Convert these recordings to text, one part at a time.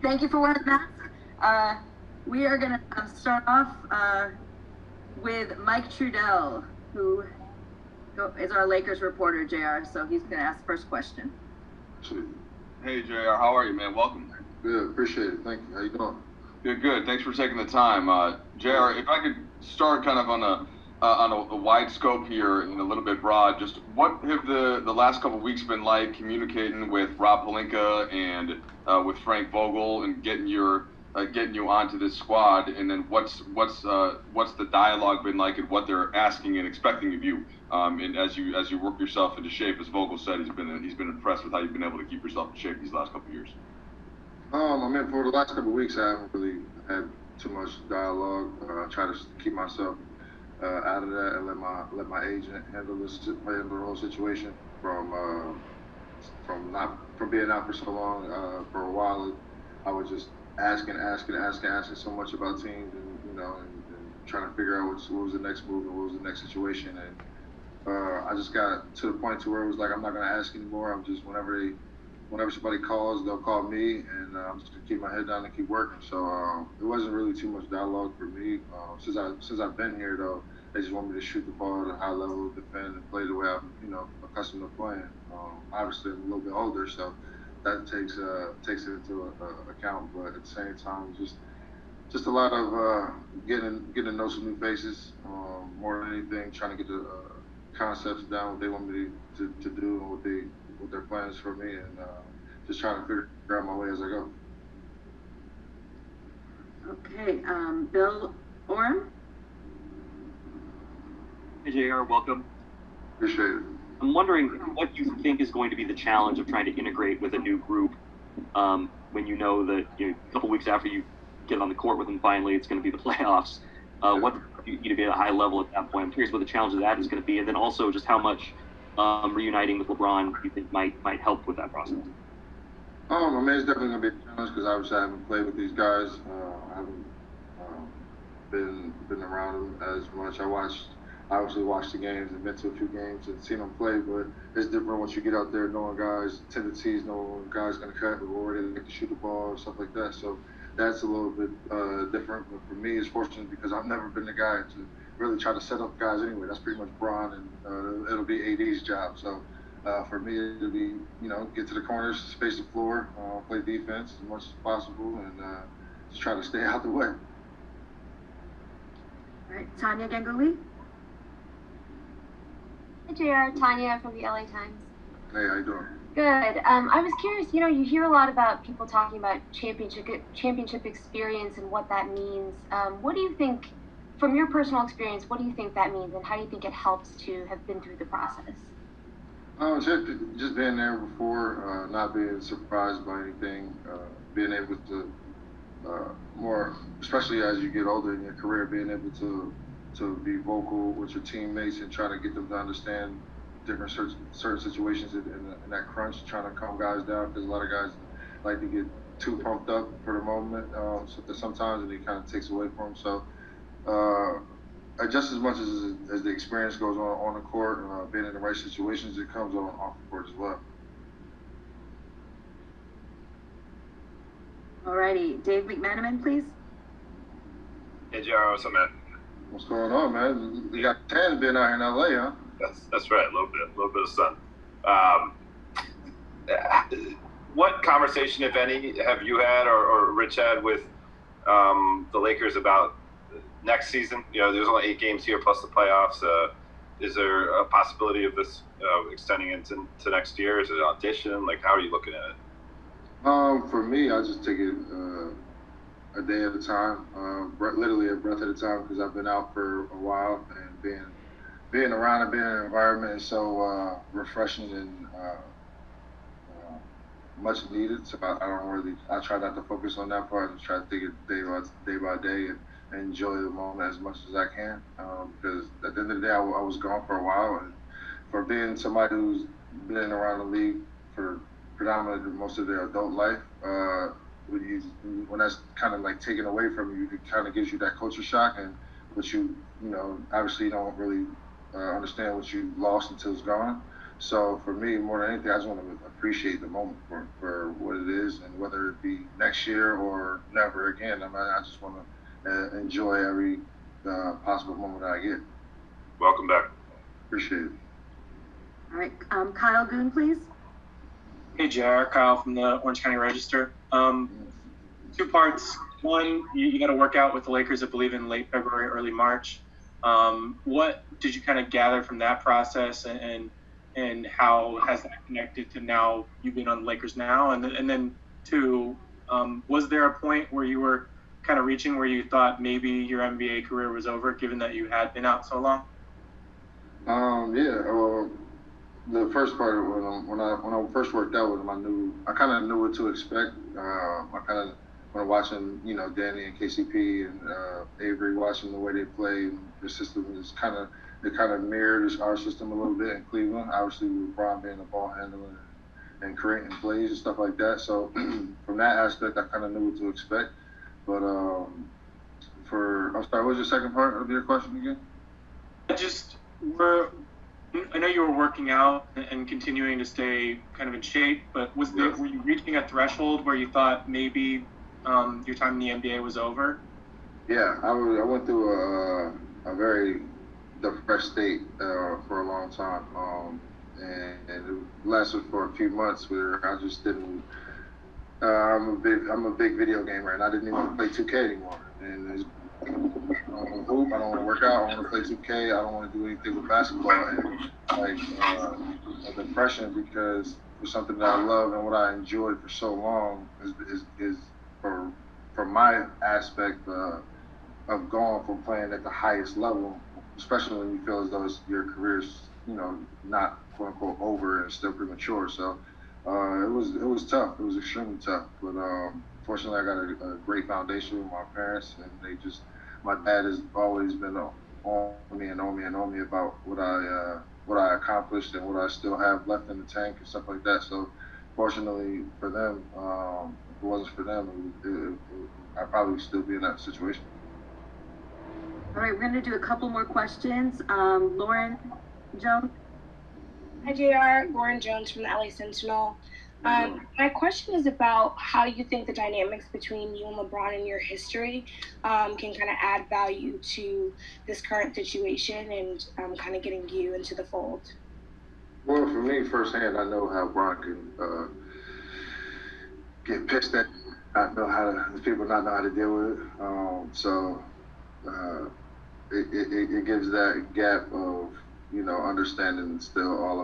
thank you for wearing the mask. We are going to start off with Mike Trudell, who is our Lakers reporter, JR. So he's going to ask the first question. Hey, JR, how are you, man? Welcome. Good, appreciate it. Thank you. How you doing? Good. Thanks for taking the time. JR, if I could start kind of on a wide scope here and a little bit broad, just what have the last couple of weeks been like communicating with Rob Pelinka and with Frank Vogel and getting you onto this squad, and then what's the dialogue been like and what they're asking and expecting of you, and as you work yourself into shape, as Vogel said, he's been impressed with how you've been able to keep yourself in shape these last couple of years. I mean, for the last couple of weeks, I haven't really had too much dialogue. I try to keep myself out of that and let my agent handle the whole situation from being out for so long. For a while, I was just asking so much about teams, and trying to figure out what was the next move and what was the next situation. And I just got to the point to where it was like, I'm not gonna ask anymore. I'm just whenever somebody calls, they'll call me, and I'm just gonna keep my head down and keep working. So it wasn't really too much dialogue for me. Since I've been here, though, they just want me to shoot the ball at a high level, defend, and play the way I'm accustomed to playing. Obviously, I'm a little bit older, so that takes it into account. But at the same time, just a lot of getting to know some new faces. More than anything, trying to get the concepts down, what they want me to do, and what their plans for me, and just trying to figure out my way as I go. Okay, Bill Oram. Hey, JR, welcome. Appreciate it. I'm wondering what you think is going to be the challenge of trying to integrate with a new group when you know that a couple weeks after you get on the court with them finally, it's going to be the playoffs. What you need to be at a high level at that point. I'm curious what the challenge of that is going to be, and then also just how much reuniting with LeBron you think might help with that process. I mean, it's definitely going to be a challenge because obviously I haven't played with these guys. I haven't been around them as much. I obviously watched the games and been to a few games and seen them play, but it's different once you get out there knowing guys' tendencies, knowing when guys going to cut or where they like to shoot the ball or stuff like that. So that's a little bit different. But for me, it's fortunate because I've never been the guy to really try to set up guys anyway. That's pretty much Bron, and it'll be AD's job. So for me, it'll be, get to the corners, space the floor, play defense as much as possible, and just try to stay out the way. All right, Tanya Ganguly. Hey, JR, Tanya from the LA Times. Hey, how you doing? Good. I was curious, you hear a lot about people talking about championship experience and what that means. What do you think, from your personal experience, what do you think that means, and how do you think it helps to have been through the process? Just being there before, not being surprised by anything, being able to more, especially as you get older in your career, being able to be vocal with your teammates and trying to get them to understand different certain situations in that crunch, trying to calm guys down, because a lot of guys like to get too pumped up for the moment sometimes, and it kind of takes away from them. So just as much as the experience goes on the court, being in the right situations, it comes on off the court as well. Alrighty, Dave McManaman, please. Hey, JR, what's up, man? What's going on, man? You got 10 being out here in LA, huh? That's right, a little bit of sun. What conversation, if any, have you had or Rich had with the Lakers about next season? There's only 8 games here plus the playoffs. Is there a possibility of this extending into next year? Is it an audition? Like, how are you looking at it? For me, I just take it a day at a time, literally a breath at a time, because I've been out for a while, and being around and being in an environment is so refreshing and much needed. So I try not to focus on that part. I just try to take it day by day and enjoy the moment as much as I can, because at the end of the day, I was gone for a while, and for being somebody who's been around the league for predominantly most of their adult life, when that's kind of like taken away from you, it kind of gives you that culture shock, and which you obviously don't really understand what you lost until it's gone. So for me, more than anything, I just want to appreciate the moment for what it is, and whether it be next year or never again. I just want to enjoy every possible moment that I get. Welcome back. Appreciate it. All right, Kyle Goon, please. Hey, JR, Kyle from the Orange County Register. Two parts. One, you got to work out with the Lakers, I believe, in late February, early March. What did you kind of gather from that process, and how has that connected to now you being on the Lakers now? And then two, was there a point where you were kind of reaching where you thought maybe your NBA career was over, given that you had been out so long? Yeah. The first part, when I first worked out with him, I kind of knew what to expect. I kind of, when watching, Danny and KCP and Avery, watching the way they play, the system is it kind of mirrored our system a little bit in Cleveland. Obviously, with LeBron being the ball handler and creating plays and stuff like that. So from that aspect, I kind of knew what to expect. But I'm sorry, what was your second part of your question again? I know you were working out and continuing to stay kind of in shape, but were you reaching a threshold where you thought maybe your time in the NBA was over? Yeah, I went through a very depressed state for a long time, and it lasted for a few months where I just didn't. I'm a big video gamer, and I didn't even play 2K anymore. And I don't want to hoop. I don't want to work out. I don't want to play 2K. I don't want to do anything with basketball. And a depression, because for something that I love and what I enjoyed for so long is for my aspect of going from playing at the highest level, especially when you feel as though your career's not quote unquote over and still premature. So it was tough. It was extremely tough. But fortunately, I got a great foundation with my parents, and my dad has always been on me about what I accomplished and what I still have left in the tank and stuff like that. So fortunately for them, if it wasn't for them, I'd probably still be in that situation. All right, we're going to do a couple more questions. Lauren Jones. Hi, JR. Lauren Jones from the LA Sentinel. My question is about how you think the dynamics between you and LeBron and your history can kind of add value to this current situation and kind of getting you into the fold. Well, for me, firsthand, I know how Bron can get pissed at, people not know how to deal with it. It gives that gap of understanding it's still all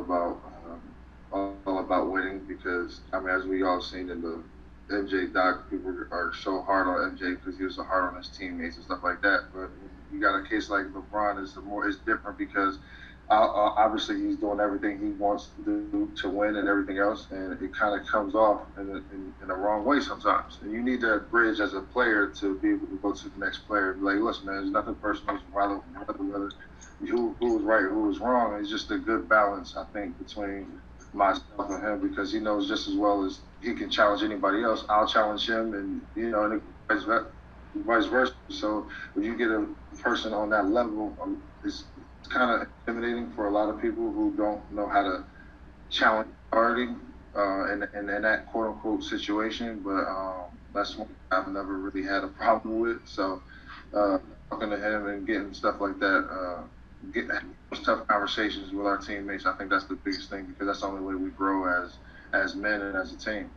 about winning, because as we all seen in the MJ doc, people are so hard on MJ because he was so hard on his teammates and stuff like that. But you got a case like LeBron is different, because obviously he's doing everything he wants to do to win and everything else, and it kind of comes off in the wrong way sometimes. And you need that bridge as a player to be able to go to the next player and be like, listen, man, there's nothing personal, whether who was right or who was wrong. It's just a good balance, I think, between myself and him, because he knows just as well as he can challenge anybody else, I'll challenge him, and and vice versa. So when you get a person on that level, it's kind of intimidating for a lot of people who don't know how to challenge authority in that quote unquote situation. But that's one I've never really had a problem with. So talking to him and getting stuff like that, getting tough conversations with our teammates, I think that's the biggest thing, because that's the only way we grow as men and as a team.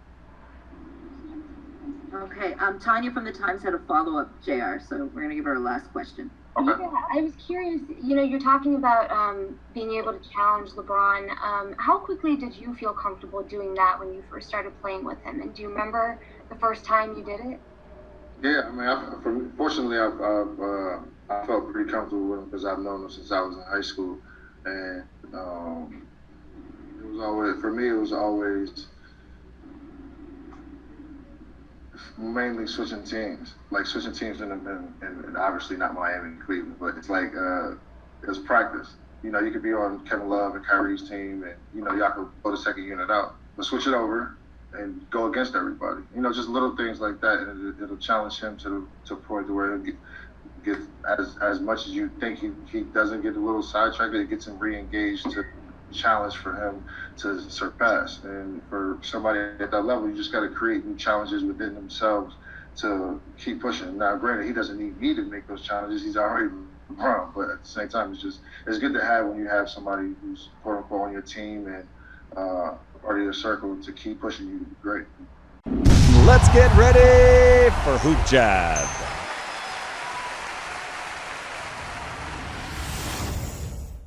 Okay, Tanya from the Times had a follow-up, JR, so we're going to give her a last question. Okay. Yeah, I was curious, you're talking about being able to challenge LeBron. How quickly did you feel comfortable doing that when you first started playing with him? And do you remember the first time you did it? Yeah, fortunately, I felt pretty comfortable with him because I've known him since I was in high school. And it was always mainly switching teams, and obviously not Miami and Cleveland, but it's like it was practice. You could be on Kevin Love and Kyrie's team, and y'all could go the second unit out, but switch it over and go against everybody. Just little things like that, and it'll challenge him to a point where he'll get as much as you think he doesn't get a little sidetracked. It gets him re-engaged to challenge for him to surpass. And for somebody at that level, you just got to create new challenges within themselves to keep pushing. Now, granted, he doesn't need me to make those challenges. He's already LeBron. But at the same time, it's good to have when you have somebody who's quote unquote on your team and part of your circle to keep pushing you to be great. Let's get ready for Hoop Jab.